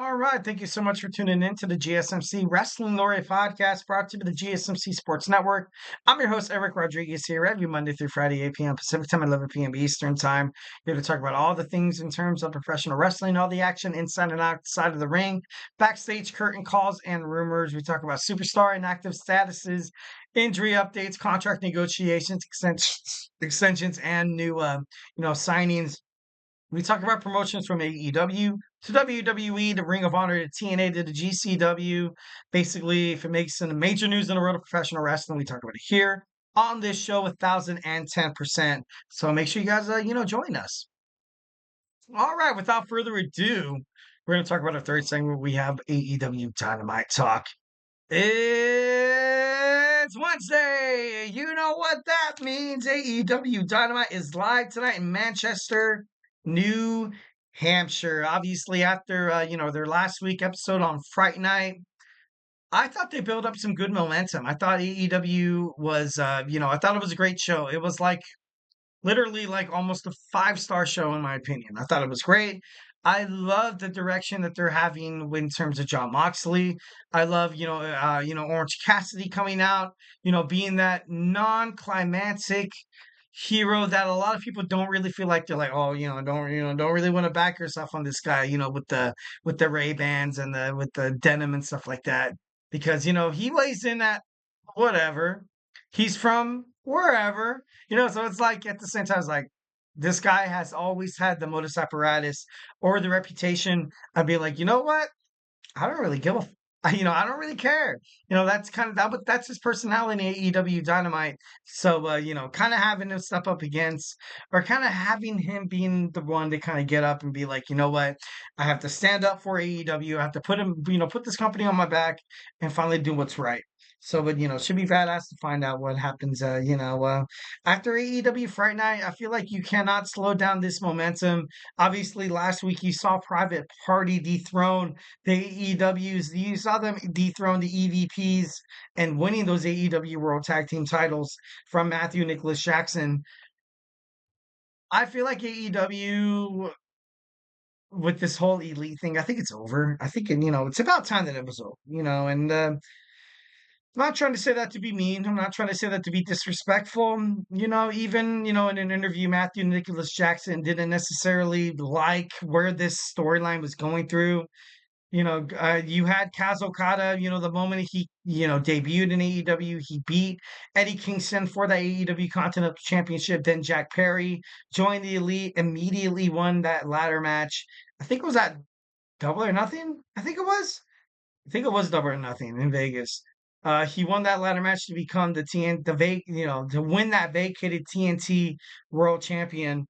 All right. Thank you so much for tuning in to the GSMC Wrestling Laureate podcast brought to you by the GSMC Sports Network. I'm your host, Eric Rodriguez, here every Monday through Friday, 8 p.m. Pacific Time, 11 p.m. Eastern Time. Here to talk about all the things in terms of professional wrestling, all the action inside and outside of the ring, backstage curtain calls and rumors. We talk about superstar and active statuses, injury updates, contract negotiations, extensions, and new, signings. We talk about promotions from AEW to WWE to Ring of Honor to TNA to the GCW. Basically, if it makes some major news in the world of professional wrestling, we talk about it here on this show 1010%. So make sure you guys, join us. All right, without further ado, we're going to talk about our third segment. We have AEW Dynamite Talk. It's Wednesday. You know what that means. AEW Dynamite is live tonight in Manchester, New Hampshire. Obviously, after their last week episode on Fright Night, I thought they built up some good momentum. I thought AEW was, I thought it was a great show. It was like literally like almost a five-star show in my opinion. I thought it was great. I love the direction that they're having in terms of John Moxley. I love, Orange Cassidy coming out, being that non-climactic hero that a lot of people don't really feel like they're like, oh, don't really want to back yourself on this guy, with the Ray-Bans and the with the denim and stuff like that. Because, he lays in that whatever. He's from wherever, so it's like at the same time, it's like this guy has always had the modus apparatus or the reputation of being like, you know what? I don't really give a, I don't really care. That's kind of that, but that's his personality in AEW Dynamite. So, kind of having him step up against, or kind of having him being the one to kind of get up and be like, you know what? I have to stand up for AEW. I have to put him, put this company on my back and finally do what's right. So, but it should be badass to find out what happens. After AEW Fright Night, I feel like you cannot slow down this momentum. Obviously, last week you saw Private Party dethrone the AEWs. You saw them dethrone the EVPs and winning those AEW World Tag Team titles from Matthew Nicholas Jackson. I feel like AEW with this whole elite thing, I think it's over. I think, it's about time that it was over, and I'm not trying to say that to be mean. I'm not trying to say that to be disrespectful. Even, in an interview, Matthew Nicholas Jackson didn't necessarily like where this storyline was going through. You had Kaz Okada, the moment he, debuted in AEW, he beat Eddie Kingston for the AEW Continental Championship. Then Jack Perry joined the Elite, immediately won that ladder match. I think it was at Double or Nothing. I think it was. I think it was Double or Nothing in Vegas. He won that ladder match to become to win that vacated TNT World Champion.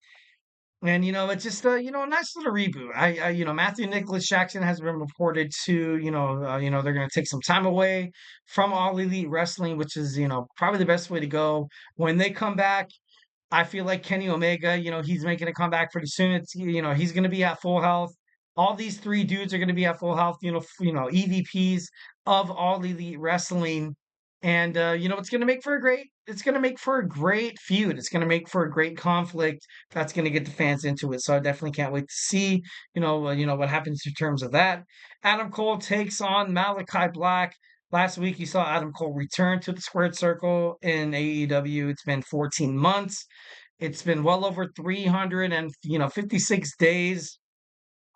And it's just a nice little reboot. Matthew Nicholas Jackson has been reported to they're going to take some time away from All Elite Wrestling, which is probably the best way to go. When they come back, I feel like Kenny Omega, he's making a comeback pretty soon. It's he's going to be at full health. All these three dudes are going to be at full health. EVPs of All Elite Wrestling, and it's going to make for a great. It's going to make for a great feud. It's going to make for a great conflict. That's going to get the fans into it. So I definitely can't wait to see what happens in terms of that. Adam Cole takes on Malakai Black. Last week, you saw Adam Cole return to the squared circle in AEW. It's been 14 months. It's been well over 356 days.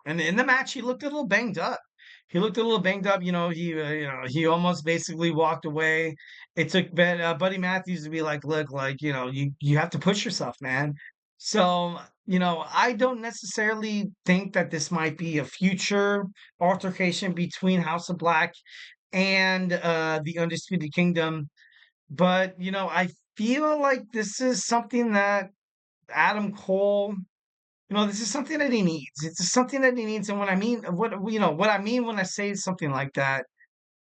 And in the match, he looked a little banged up. He looked a little banged up. He almost basically walked away. It took Buddy Matthews to be like, look, like, you have to push yourself, man. So, I don't necessarily think that this might be a future altercation between House of Black and the Undisputed Kingdom. But, I feel like this is something that Adam Cole, this is something that he needs. It's just something that he needs. And what I mean when I say something like that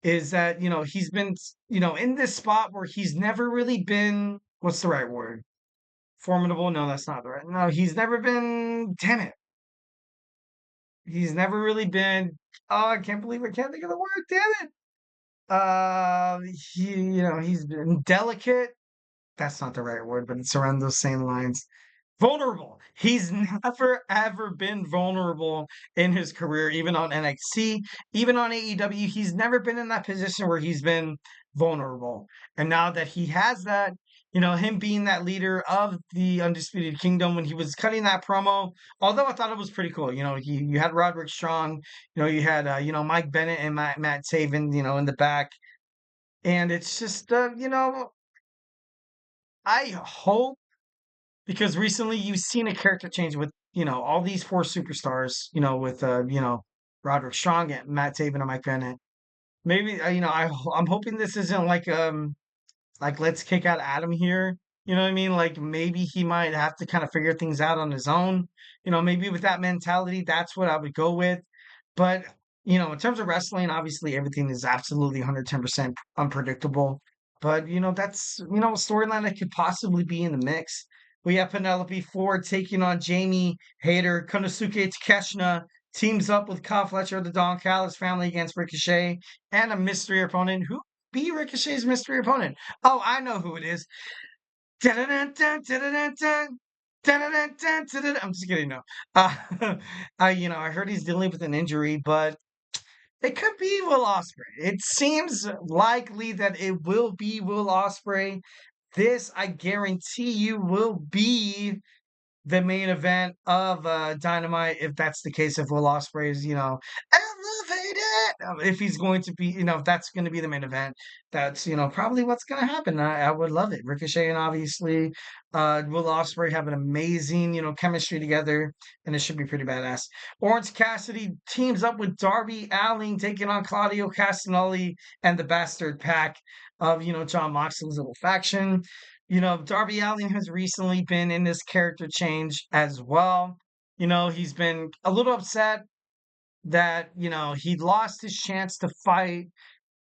is that, he's been, in this spot where he's never really been, what's the right word? Formidable? No, that's not the right. No, he's never been, damn it. He's never really been, oh, I can't believe I can't think of the word. Damn it. He, he's been delicate. That's not the right word, but it's around those same lines. vulnerable. He's never ever been vulnerable in his career, even on NXT, even on AEW. He's never been in that position where he's been vulnerable. And now that he has that, him being that leader of the Undisputed Kingdom when he was cutting that promo, although I thought it was pretty cool. You had Roderick Strong, you had Mike Bennett and Matt Taven, in the back. And it's just I hope, because recently you've seen a character change with all these four superstars, with Roderick Strong and Matt Taven and Mike Bennett. Maybe I'm hoping this isn't like let's kick out Adam here. You know what I mean? Like maybe he might have to kind of figure things out on his own. Maybe with that mentality, that's what I would go with. But in terms of wrestling, obviously everything is absolutely 110% unpredictable. But that's a storyline that could possibly be in the mix. We have Penelope Ford taking on Jamie Hayter. Konosuke Takeshita teams up with Kyle Fletcher of the Don Callis family against Ricochet and a mystery opponent. Who be Ricochet's mystery opponent? Oh, I know who it is. I'm just kidding. No, I heard he's dealing with an injury, but it could be Will Ospreay. It seems likely that it will be Will Ospreay. This, I guarantee you, will be the main event of Dynamite, if that's the case, if Will Ospreay is, elevated. If he's going to be, if that's going to be the main event, that's, probably what's going to happen. I would love it. Ricochet and obviously Will Ospreay have an amazing, chemistry together, and it should be pretty badass. Orange Cassidy teams up with Darby Allin, taking on Claudio Castagnoli and the Bastard Pack of, John Moxley's little faction. Darby Allin has recently been in this character change as well. He's been a little upset that, he lost his chance to fight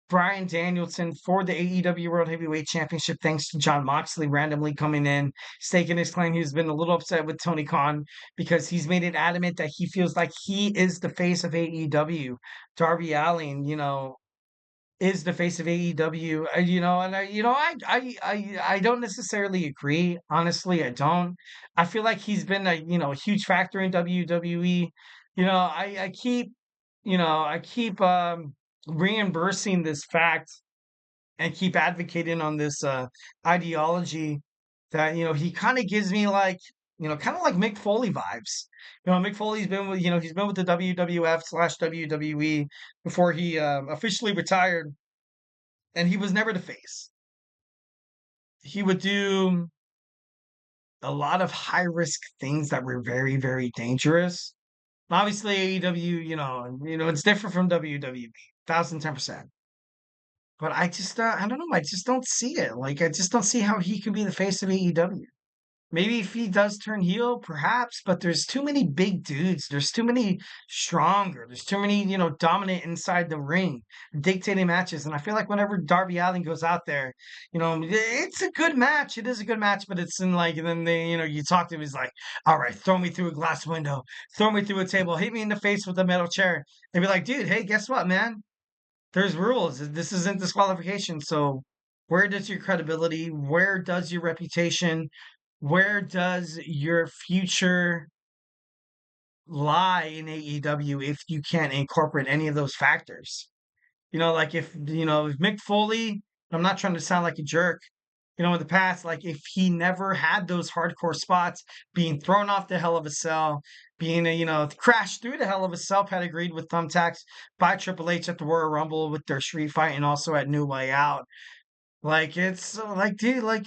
Bryan Danielson for the AEW World Heavyweight Championship thanks to John Moxley randomly coming in, staking his claim. He's been a little upset with Tony Khan because he's made it adamant that he feels like he is the face of AEW. Darby Allin, is the face of AEW, and I don't necessarily agree. Honestly, I don't. I feel like he's been a huge factor in WWE. I keep reimbursing this fact and keep advocating on this ideology that he kind of gives me like kind of like Mick Foley vibes. Mick Foley's been with he's been with the WWF/WWE before he officially retired, and he was never the face. He would do a lot of high risk things that were very very dangerous. Obviously, AEW, it's different from WWE, 1010%. But I don't know. I just don't see it. Like, I just don't see how he can be the face of AEW. Maybe if he does turn heel, perhaps, but there's too many big dudes. There's too many stronger. There's too many, dominant inside the ring, dictating matches. And I feel like whenever Darby Allin goes out there, it's a good match. It is a good match, but it's in like, and then you talk to him, he's like, all right, throw me through a glass window, throw me through a table, hit me in the face with a metal chair. And be like, dude, hey, guess what, man? There's rules. This isn't disqualification. So where does your credibility, where does your reputation, where does your future lie in AEW if you can't incorporate any of those factors? Like if Mick Foley, I'm not trying to sound like a jerk, in the past, like if he never had those hardcore spots, being thrown off the Hell of a Cell, being crashed through the Hell of a Cell pedigreed with thumbtacks by Triple H at the Royal Rumble with their street fight and also at New Way Out. Like it's like, dude, like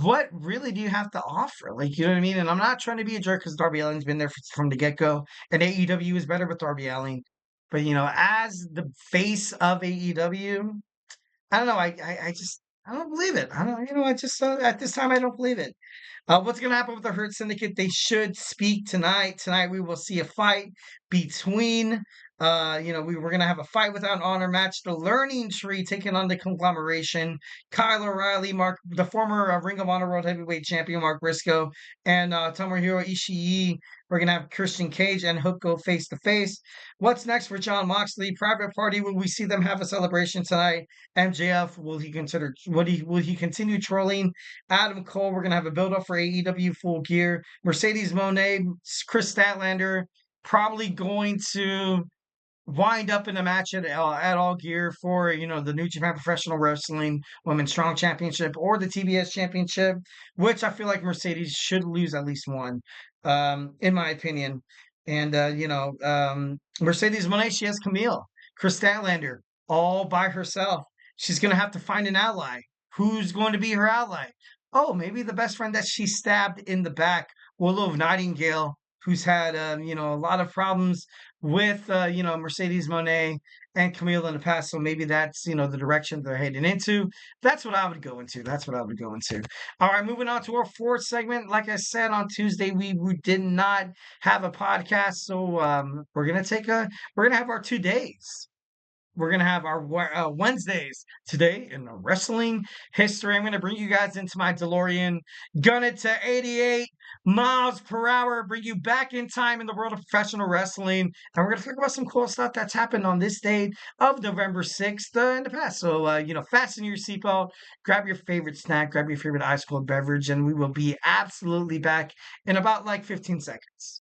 what really do you have to offer? Like, you know what I mean? And I'm not trying to be a jerk because Darby Allin's been there from the get go, and AEW is better with Darby Allin. But as the face of AEW, I don't know. I just I don't believe it. I don't. I just at this time I don't believe it. What's going to happen with the Hurt Syndicate? They should speak tonight. Tonight we will see a fight between. We're going to have a fight without honor match. The Learning Tree taking on the Conglomeration. Kyle O'Reilly, the former Ring of Honor World Heavyweight Champion Mark Briscoe, and Tomohiro Ishii We're going to have Christian Cage and Hook go face to face. What's next for Jon Moxley? Private Party, will we see them have a celebration tonight? MJF, will he continue trolling Adam Cole? We're going to have a build up for AEW Full Gear. Mercedes Moné, Chris Statlander, probably going to wind up in a match at All Gear for the New Japan Professional Wrestling Women's Strong Championship or the TBS Championship, which I feel like Mercedes should lose at least one, in my opinion. And Mercedes Moné, she has Camille, Chris Statlander, all by herself. She's gonna have to find an ally. Who's going to be her ally? Oh, maybe the best friend that she stabbed in the back, Willow of Nightingale, who's had a lot of problems with Mercedes Moné and Camille in the past. So maybe that's the direction they're heading into. That's what I would go into. That's what I would go into. All right, moving on to our fourth segment. Like I said on Tuesday, we did not have a podcast, so we're gonna have our 2 days. We're going to have our Wednesdays today in wrestling history. I'm going to bring you guys into my DeLorean, gun it to 88 miles per hour, bring you back in time in the world of professional wrestling. And we're going to talk about some cool stuff that's happened on this day of November 6th in the past. So, fasten your seatbelt, grab your favorite snack, grab your favorite ice cold beverage, and we will be absolutely back in about like 15 seconds.